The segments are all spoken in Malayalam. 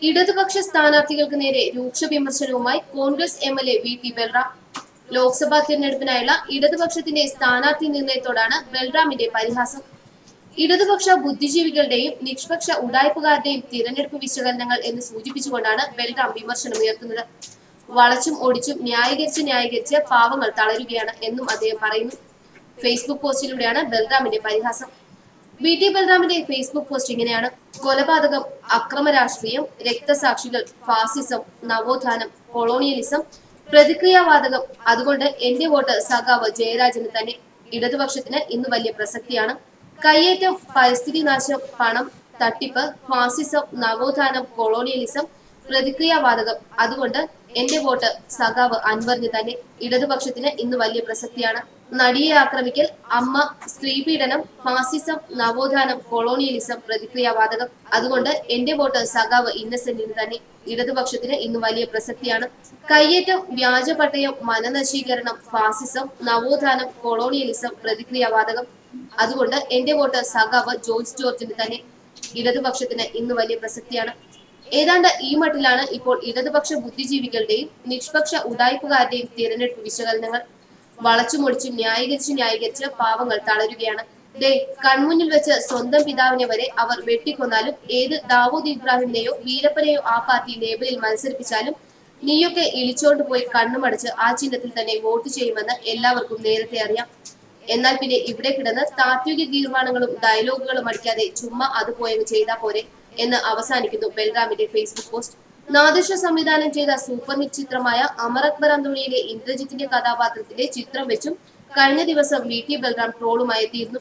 ഇടതുപക്ഷ സ്ഥാനാർത്ഥികൾക്ക് നേരെ രൂക്ഷ വിമർശനവുമായി കോൺഗ്രസ് എംഎൽഎ വി.ടി. ബൽറാം. ലോക്സഭാ തിരഞ്ഞെടുപ്പിനായുള്ള ഇടതുപക്ഷത്തിന്റെ സ്ഥാനാർത്ഥി നിർണയത്തോടാണ് ബൽറാമിന്റെ പരിഹാസം. ഇടതുപക്ഷ ബുദ്ധിജീവികളുടെയും നിഷ്പക്ഷ ഉഡായിപ്പുകാരുടെയും തിരഞ്ഞെടുപ്പ് വിശകലനങ്ങൾ എന്ന് സൂചിപ്പിച്ചുകൊണ്ടാണ് ബൽറാം വിമർശനമുയർത്തുന്നത്. വളച്ചും ഒടിച്ചും ന്യായീകരിച്ച് പാവങ്ങൾ തളരുകയാണ് എന്നും അദ്ദേഹം പറയുന്നു. ഫേസ്ബുക്ക് പോസ്റ്റിലൂടെയാണ് ബൽറാമിന്റെ പരിഹാസം. വി.ടി. ബൽറാമിന്റെ ഫേസ്ബുക്ക് പോസ്റ്റ് ഇങ്ങനെയാണ്: കൊലപാതകം, അക്രമ രാഷ്ട്രീയം, രക്തസാക്ഷികൾ, ഫാസിസം, നവോത്ഥാനം, കൊളോണിയലിസം, പ്രതിക്രിയാവാതകം. അതുകൊണ്ട് എന്റെ വോട്ട് സഖാവ് ജയരാജന് തന്നെ. ഇടതുപക്ഷത്തിന് ഇന്ന് വലിയ പ്രസക്തിയാണ്. കയ്യേറ്റം, പരിസ്ഥിതി നാശം, പണം, തട്ടിപ്പ്, ഫാസിസം, നവോത്ഥാനം, കൊളോണിയലിസം, പ്രതിക്രിയാവാതകം. അതുകൊണ്ട് എന്റെ വോട്ട് സഖാവ് അൻവറിന് തന്നെ. ഇടതുപക്ഷത്തിന് ഇന്ന് വലിയ പ്രസക്തിയാണ്. നടിയെ ആക്രമിക്കൽ, അമ്മ, സ്ത്രീപീഡനം, ഫാസിസം, നവോത്ഥാനം, കൊളോണിയലിസം, പ്രതിക്രിയാവാതകം. അതുകൊണ്ട് എന്റെ വോട്ട് സഖാവ് ഇന്നസെന്റിന് തന്നെ. ഇടതുപക്ഷത്തിന് ഇന്ന് വലിയ പ്രസക്തിയാണ്. കയ്യേറ്റം, വ്യാജപട്ടയം, മനനശീകരണം, ഫാസിസം, നവോത്ഥാനം, കൊളോണിയലിസം, പ്രതിക്രിയാവാതകം. അതുകൊണ്ട് എന്റെ വോട്ട് സഖാവ് ജോയ്സ് ജോർജിന് തന്നെ. ഇടതുപക്ഷത്തിന് ഇന്ന് വലിയ പ്രസക്തിയാണ്. ഏതാണ്ട് ഈ മട്ടിലാണ് ഇപ്പോൾ ഇടതുപക്ഷ ബുദ്ധിജീവികളുടെയും നിഷ്പക്ഷ ഉഡായിപ്പുകാരുടെയും തിരഞ്ഞെടുപ്പ് വിശകലനങ്ങൾ. വളച്ചുമൊടിച്ചും ന്യായീകരിച്ച് പാവങ്ങൾ തളരുകയാണ്. കൺമുന്നിൽ വെച്ച് സ്വന്തം പിതാവിനെ വരെ അവർ വെട്ടിക്കൊന്നാലും, ഏത് ദാവൂദ് ഇബ്രാഹിമിനെയോ വീരപ്പനെയോ ആ പാർട്ടി ലേബലിൽ മത്സരിപ്പിച്ചാലും നീയൊക്കെ ഇളിച്ചോണ്ട് പോയി കണ്ണുമടച്ച് ആ ചിഹ്നത്തിൽ തന്നെ വോട്ട് ചെയ്യുമെന്ന് എല്ലാവർക്കും നേരത്തെ അറിയാം. എന്നാൽ പിന്നെ ഇവിടെ കിടന്ന് താത്വിക ഗീർവാണങ്ങളും ഡയലോഗുകളും അടിക്കാതെ ചുമ്മാ അത് പോയങ്ങ് ചെയ്താ പോരെ എന്ന് അവസാനിക്കുന്നു ബൽറാമിന്റെ ഫേസ്ബുക്ക് പോസ്റ്റ്. നാദിർഷ സംവിധാനം ചെയ്ത സൂപ്പർ ഹിറ്റ് ചിത്രമായ അമർ അക്ബർ അന്തോണിയിലെ ഇന്ദ്രജിത്തിന്റെ കഥാപാത്രത്തിന്റെ ചിത്രം വെച്ചും കഴിഞ്ഞ ദിവസം വി.ടി. ബൽറാം ട്രോളുമായി എത്തിയിരുന്നു.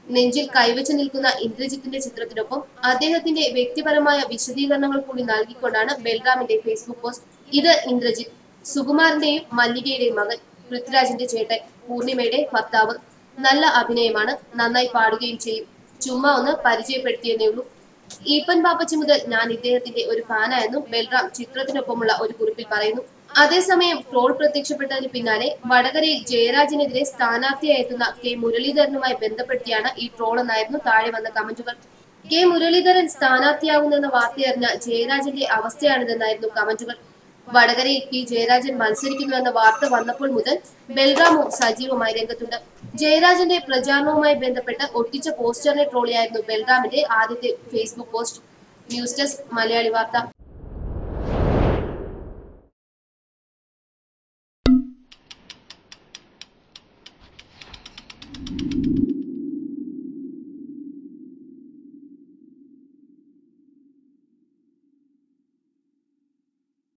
നെഞ്ചിൽ കൈവച്ചു നിൽക്കുന്ന ഇന്ദ്രജിത്തിന്റെ ചിത്രത്തിനൊപ്പം അദ്ദേഹത്തിന്റെ വ്യക്തിപരമായ വിശദീകരണങ്ങൾ കൂടി നൽകിക്കൊണ്ടാണ് ബൽറാമിന്റെ ഫേസ്ബുക്ക് പോസ്റ്റ്. ഇത് ഇന്ദ്രജിത്ത്, സുകുമാരന്റെയും മല്ലികയുടെയും മകൻ, പൃഥ്വിരാജിന്റെ ചേട്ടൻ, പൂർണിമയുടെ ഭർത്താവ്. നല്ല അഭിനയമാണ്, നന്നായി പാടുകയും ചെയ്യും. ചുമ്മാ ഒന്ന് പരിചയപ്പെടുത്തിയെന്നേ ഉള്ളൂ. ഈപ്പൻ പാപ്പച്ചി മുതൽ ഞാൻ ഇദ്ദേഹത്തിന്റെ ഒരു ഫാനായെന്നും ബൽറാം ചിത്രത്തിനൊപ്പമുള്ള ഒരു കുറിപ്പിൽ പറയുന്നു. അതേസമയം ട്രോൾ പ്രത്യക്ഷപ്പെട്ടതിന് പിന്നാലെ വടകരയിൽ ജയരാജനെതിരെ സ്ഥാനാർത്ഥിയായി എത്തുന്ന കെ മുരളീധരനുമായി ബന്ധപ്പെടുത്തിയാണ് ഈ ട്രോൾ എന്നായിരുന്നു താഴെ വന്ന കമന്റുകൾ. കെ മുരളീധരൻ സ്ഥാനാർത്ഥിയാകുന്നെന്ന വാർത്തയറിഞ്ഞ ജയരാജന്റെ അവസ്ഥയാണിതെന്നായിരുന്നു കമന്റുകൾ. വടകരയിൽ പി ജയരാജൻ മത്സരിക്കുന്നുവെന്ന വാർത്ത വന്നപ്പോൾ മുതൽ ബൽറാമും സജീവമായി രംഗത്തുണ്ട്. ജയരാജന്റെ പ്രചാരണവുമായി ബന്ധപ്പെട്ട് ഒട്ടിച്ച പോസ്റ്ററിനെ ട്രോളിയായിരുന്നു ബൽറാമിന്റെ ആദ്യത്തെ Facebook post. News desk Malayali വാർത്ത.